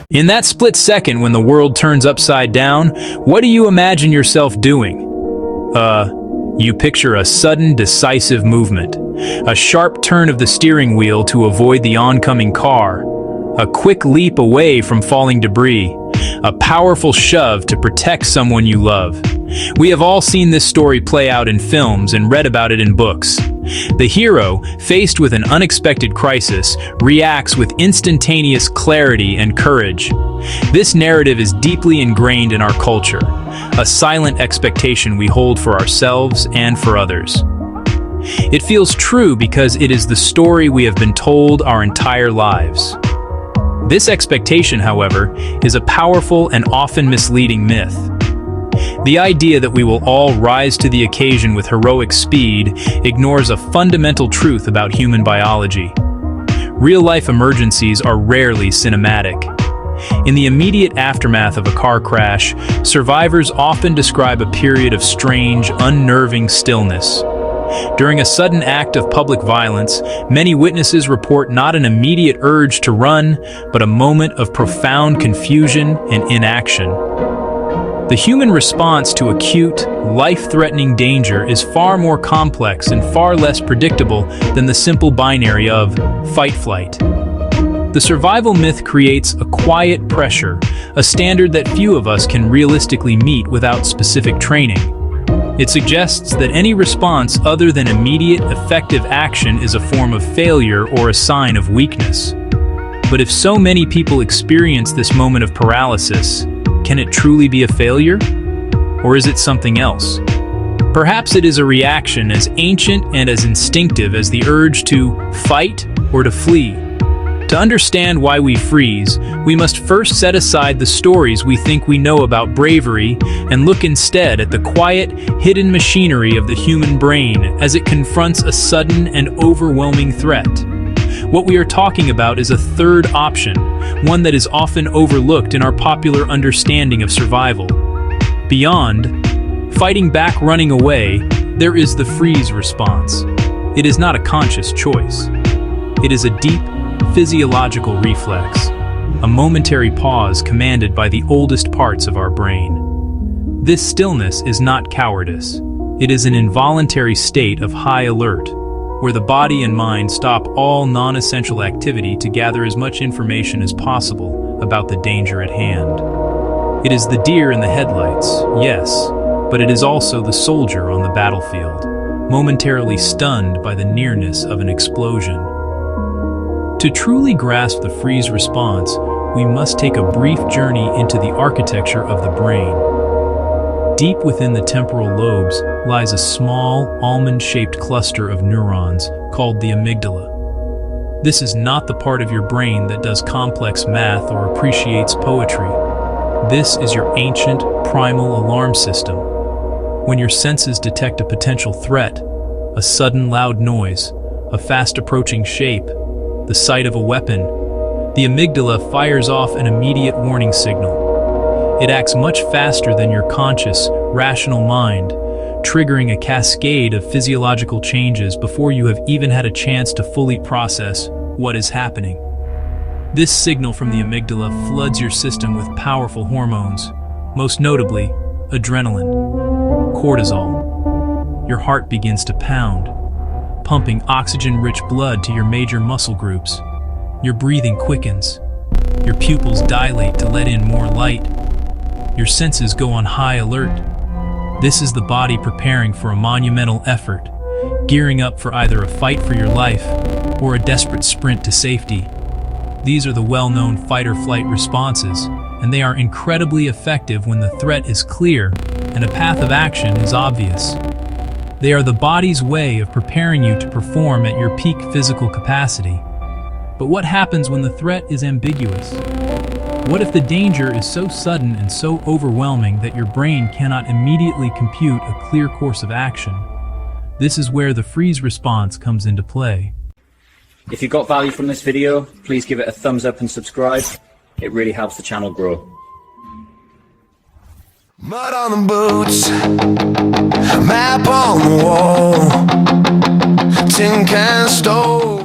In that split second when the world turns upside down, what do you imagine yourself doing? You picture a sudden, decisive movement, a sharp turn of the steering wheel to avoid the oncoming car, a quick leap away from falling debris, a powerful shove to protect someone you love. We have all seen this story play out in films and read about it in books. The hero, faced with an unexpected crisis, reacts with instantaneous clarity and courage. This narrative is deeply ingrained in our culture, a silent expectation we hold for ourselves and for others. It feels true because it is the story we have been told our entire lives. This expectation, however, is a powerful and often misleading myth. The idea that we will all rise to the occasion with heroic speed ignores a fundamental truth about human biology. Real-life emergencies are rarely cinematic. In the immediate aftermath of a car crash, survivors often describe a period of strange, unnerving stillness. During a sudden act of public violence, many witnesses report not an immediate urge to run, but a moment of profound confusion and inaction. The human response to acute, life-threatening danger is far more complex and far less predictable than the simple binary of fight-flight. The survival myth creates a quiet pressure, a standard that few of us can realistically meet without specific training. It suggests that any response other than immediate, effective action is a form of failure or a sign of weakness. But if so many people experience this moment of paralysis, can it truly be a failure? Or is it something else? Perhaps it is a reaction as ancient and as instinctive as the urge to fight or to flee. To understand why we freeze, we must first set aside the stories we think we know about bravery and look instead at the quiet, hidden machinery of the human brain as it confronts a sudden and overwhelming threat. What we are talking about is a third option, one that is often overlooked in our popular understanding of survival. Beyond fighting back, running away, there is the freeze response. It is not a conscious choice. It is a deep, physiological reflex, a momentary pause commanded by the oldest parts of our brain. This stillness is not cowardice. It is an involuntary state of high alert, where the body and mind stop all non-essential activity to gather as much information as possible about the danger at hand. It is the deer in the headlights, yes, but it is also the soldier on the battlefield, momentarily stunned by the nearness of an explosion. To truly grasp the freeze response, we must take a brief journey into the architecture of the brain. Deep within the temporal lobes lies a small, almond-shaped cluster of neurons called the amygdala. This is not the part of your brain that does complex math or appreciates poetry. This is your ancient, primal alarm system. When your senses detect a potential threat, a sudden loud noise, a fast-approaching shape, the sight of a weapon, the amygdala fires off an immediate warning signal. It acts much faster than your conscious, rational mind, triggering a cascade of physiological changes before you have even had a chance to fully process what is happening. This signal from the amygdala floods your system with powerful hormones, most notably adrenaline, cortisol. Your heart begins to pound, pumping oxygen-rich blood to your major muscle groups. Your breathing quickens. Your pupils dilate to let in more light. Your senses go on high alert. This is the body preparing for a monumental effort, gearing up for either a fight for your life or a desperate sprint to safety. These are the well-known fight-or-flight responses, and they are incredibly effective when the threat is clear and a path of action is obvious. They are the body's way of preparing you to perform at your peak physical capacity. But what happens when the threat is ambiguous? What if the danger is so sudden and so overwhelming that your brain cannot immediately compute a clear course of action? This is where the freeze response comes into play. If you got value from this video, please give it a thumbs up and subscribe. It really helps the channel grow. Mud on the boots, map on the wall, tin can stove.